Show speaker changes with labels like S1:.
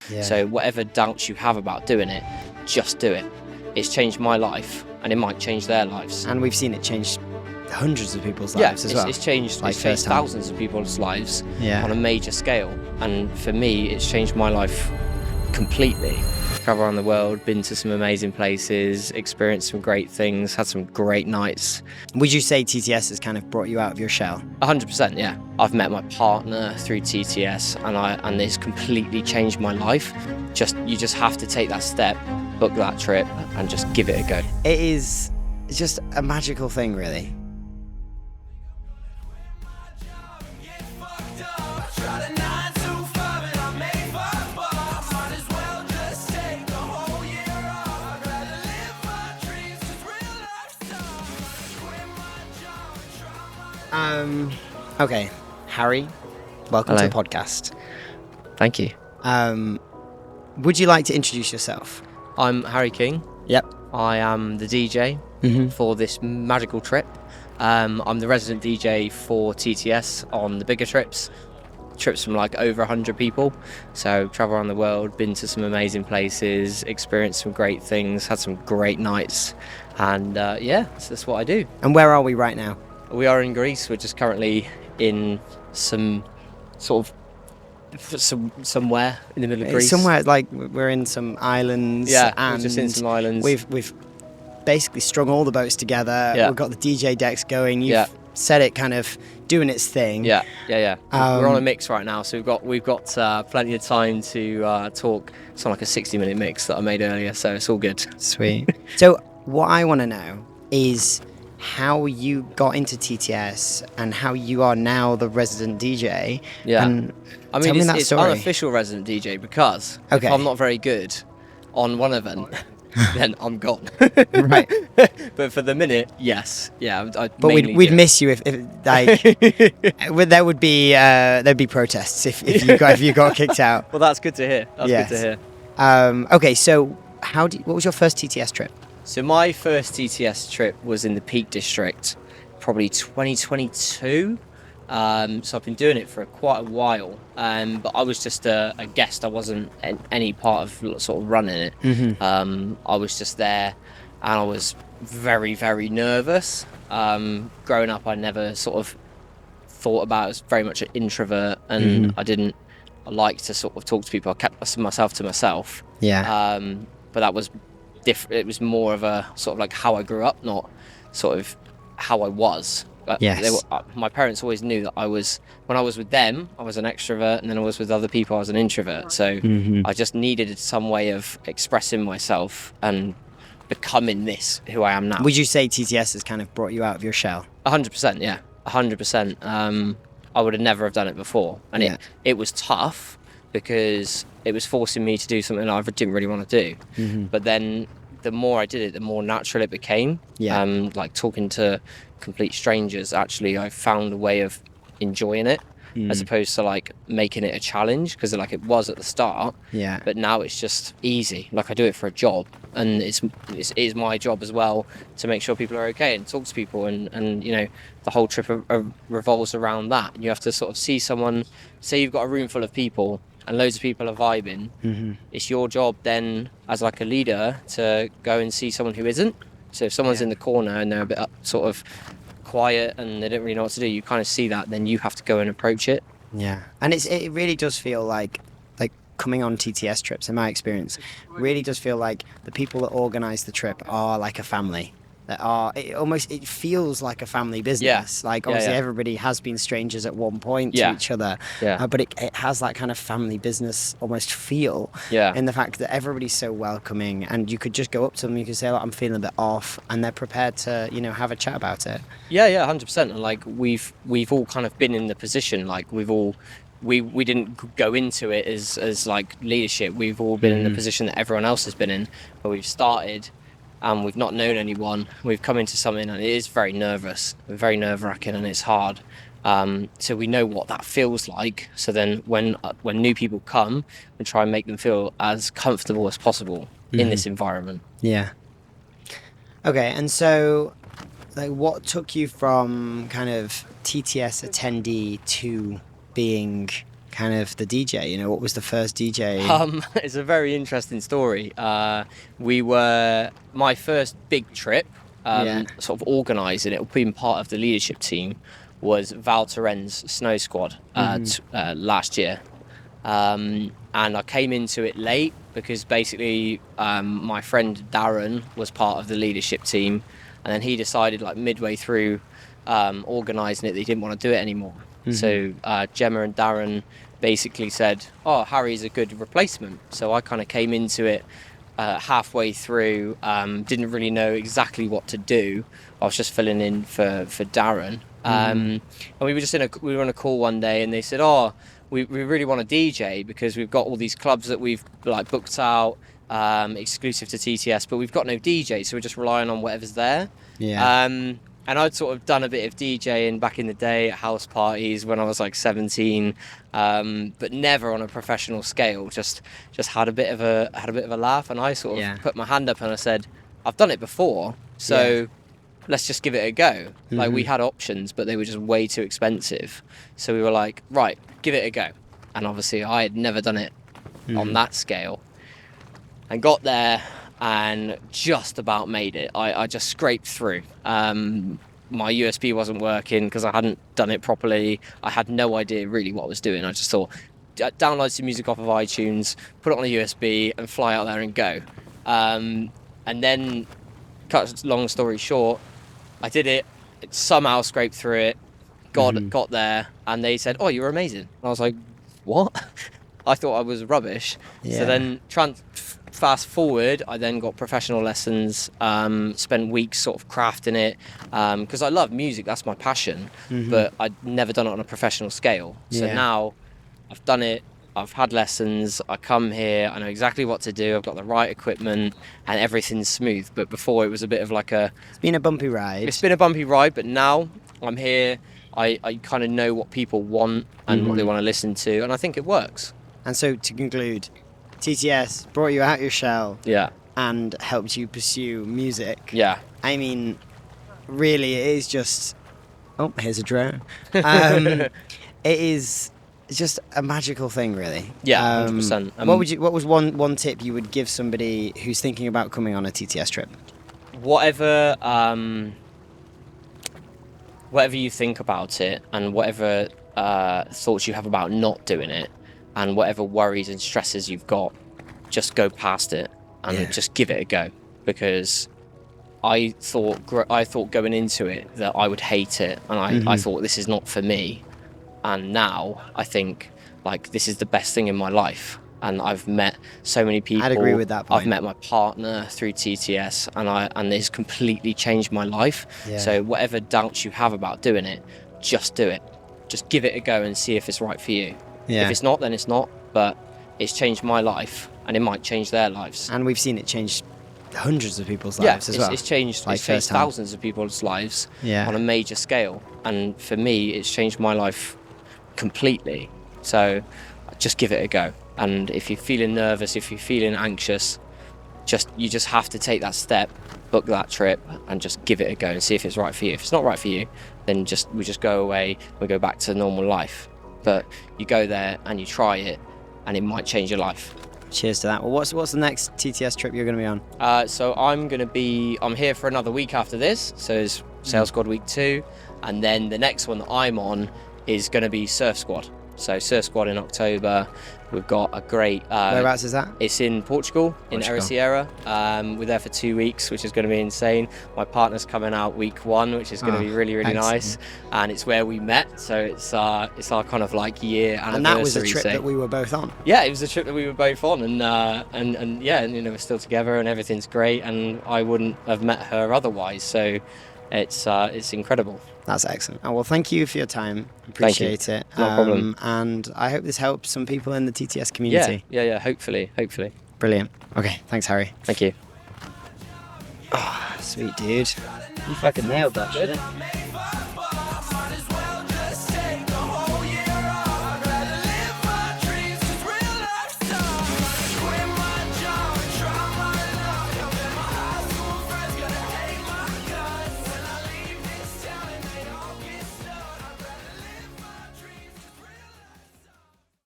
S1: So whatever doubts you have about doing it, just do it. It's changed my life, and it might change their lives.
S2: And we've seen it change hundreds of people's lives as well.
S1: It's changed thousands of people's lives on a major scale. And for me, it's changed my life completely. Travel around the world, been to some amazing places, experienced some great things, had some great nights.
S2: Would you say TTS has kind of brought you out of your shell?
S1: 100%, yeah. I've met my partner through TTS, and it's completely changed my life. You just have to take that step, book that trip, and just give it a go.
S2: It is just a magical thing, really. Okay, Harry, welcome to the podcast.
S1: Thank you.
S2: Would you like to introduce yourself?
S1: I'm Harry King.
S2: Yep.
S1: I am the DJ for this magical trip. I'm the resident DJ for TTS on the bigger trips from like over 100 people. So travel around the world, been to some amazing places, experienced some great things, had some great nights, and so that's what I do.
S2: And where are we right now?
S1: We are in Greece. We're just currently in some sort of somewhere in the middle of Greece.
S2: Somewhere like we're in some islands.
S1: Yeah,
S2: and
S1: we're just in some islands.
S2: We've basically strung all the boats together.
S1: Yeah.
S2: We've got the DJ decks going. You've set it kind of doing its thing.
S1: Yeah. We're on a mix right now, so we've got plenty of time to talk. It's on like a 60-minute mix that I made earlier, so it's all good.
S2: Sweet. So what I want to know is how you got into TTS and how you are now the resident DJ.
S1: Yeah.
S2: And
S1: I mean, it's
S2: story.
S1: unofficial resident DJ because if I'm not very good on one event, then I'm gone.
S2: Right.
S1: But for the minute, yes. Yeah.
S2: But we'd miss you if like there would be there'd be protests if you got kicked out.
S1: Well, that's good to hear. Good to hear.
S2: Okay, so what was your first TTS trip?
S1: So my first TTS trip was in the Peak District, probably 2022. So I've been doing it for quite a while, but I was just a guest. I wasn't any part of sort of running it.
S2: Mm-hmm.
S1: I was just there, and I was very, very nervous. Growing up, I never sort of thought about it. I was very much an introvert, and I like to sort of talk to people. I kept myself to myself.
S2: Yeah.
S1: But that was different. It was more of a sort of like how I grew up, not sort of how I was.
S2: Yes.
S1: My parents always knew that when I was with them, I was an extrovert, and then I was with other people, I was an introvert. So I just needed some way of expressing myself and becoming who I am now.
S2: Would you say TTS has kind of brought you out of your shell?
S1: 100%, yeah. 100%. I would have never have done it before. And it was tough because it was forcing me to do something I didn't really want to do. But then the more I did it, the more natural it became. Like talking to complete strangers, actually I found a way of enjoying it as opposed to like making it a challenge, because like it was at the start. But now it's just easy. Like I do it for a job, and it is my job as well to make sure people are okay and talk to people, and you know, the whole trip revolves around that. You have to sort of see someone, say you've got a room full of people and loads of people are vibing. It's your job then as like a leader to go and see someone who isn't. So if someone's in the corner and they're a bit sort of quiet and they don't really know what to do, you kind of see that, then you have to go and approach it.
S2: Yeah. And it really does feel like coming on TTS trips, in my experience, really does feel like the people that organise the trip are like a family. It feels like a family business. Like obviously everybody has been strangers at one point to each other, but it has that kind of family business almost feel in the fact that everybody's so welcoming, and you could just go up to them, you could say, "Look, I'm feeling a bit off," and they're prepared to, you know, have a chat about it.
S1: 100%. And like we've all kind of been in the position, like we didn't go into it as like leadership. We've all been in the position that everyone else has been in, but we've started and we've not known anyone. We've come into something and it is very nerve-wracking, and it's hard. So we know what that feels like. So then when new people come, we try and make them feel as comfortable as possible in this environment.
S2: Yeah. Okay, and so like what took you from kind of TTS attendee to being kind of the DJ? You know, what was the first DJ?
S1: It's a very interesting story. My first big trip, sort of organising it, being part of the leadership team, was Val Thorens Snow Squad last year. And I came into it late because basically my friend Darren was part of the leadership team, and then he decided like midway through organising it that he didn't want to do it anymore. So Gemma and Darren basically said, oh, Harry's a good replacement. So I kind of came into it halfway through, didn't really know exactly what to do. I was just filling in for Darren. And we were on a call one day, and they said, oh, we really want a DJ because we've got all these clubs that we've like booked out exclusive to TTS, but we've got no DJ, so we're just relying on whatever's there. And I'd sort of done a bit of DJing back in the day at house parties when I was like 17, but never on a professional scale. Just had a bit of a laugh, and I sort of put my hand up and I said, I've done it before, so let's just give it a go. Like, we had options, but they were just way too expensive. So we were like, right, give it a go. And obviously I had never done it on that scale, and got there and just about made it. I just scraped through. My USB wasn't working because I hadn't done it properly. I had no idea really what I was doing. I just thought, download some music off of iTunes, put it on a USB and fly out there and go. And then, cut long story short, I did it, somehow scraped through it, got there, and they said, oh, you're amazing. And I was like, what? I thought I was rubbish. So then fast forward, I then got professional lessons, spent weeks sort of crafting it, because I love music, that's my passion, but I'd never done it on a professional scale. So now I've done it, I've had lessons, I come here, I know exactly what to do, I've got the right equipment, and everything's smooth. But before, it was a bit of like
S2: It's been a bumpy ride.
S1: It's been a bumpy ride, but now I'm here, I kind of know what people want and what they want to listen to, and I think it works.
S2: And so, to conclude, TTS brought you out your shell and helped you pursue music. I mean, really, it is just... Oh, here's a drone. It is just a magical thing, really.
S1: 100%.
S2: What was one tip you would give somebody who's thinking about coming on a TTS trip?
S1: Whatever you think about it, and whatever thoughts you have about not doing it, and whatever worries and stresses you've got, just go past it and just give it a go. Because I thought going into it that I would hate it, and I thought this is not for me. And now I think like this is the best thing in my life. And I've met so many people.
S2: I'd agree with that point.
S1: I've met my partner through TTS, and it's completely changed my life. So whatever doubts you have about doing it, just do it. Just give it a go and see if it's right for you. If it's not, then it's not. But it's changed my life, and it might change their lives.
S2: And we've seen it change hundreds of people's lives as well.
S1: It's changed thousands of people's lives on a major scale. And for me, it's changed my life completely. So just give it a go. And if you're feeling nervous, if you're feeling anxious, you just have to take that step, book that trip, and just give it a go and see if it's right for you. If it's not right for you, then we just go away, we go back to normal life. But you go there and you try it, and it might change your life.
S2: Cheers to that. Well, what's the next TTS trip you're going to be on?
S1: So I'm here for another week after this, so it's Sales Squad Week 2, and then the next one that I'm on is going to be Surf Squad. So Surf Squad in October. We've got a great...
S2: Whereabouts is that?
S1: It's in Portugal, in Ericeira. We're there for 2 weeks, which is going to be insane. My partner's coming out week 1, which is going to be really, really nice. And it's where we met, so it's our kind of like year anniversary.
S2: And that was a trip that we were both on.
S1: Yeah, it was a trip that we were both on, and we're still together, and everything's great, and I wouldn't have met her otherwise. So it's incredible.
S2: That's excellent. Oh, well, thank you for your time. Appreciate it.
S1: No problem.
S2: And I hope this helps some people in the TTS community.
S1: Yeah. Hopefully.
S2: Brilliant. Okay, thanks, Harry.
S1: Thank you.
S2: Oh, sweet dude. You fucking nailed that shit.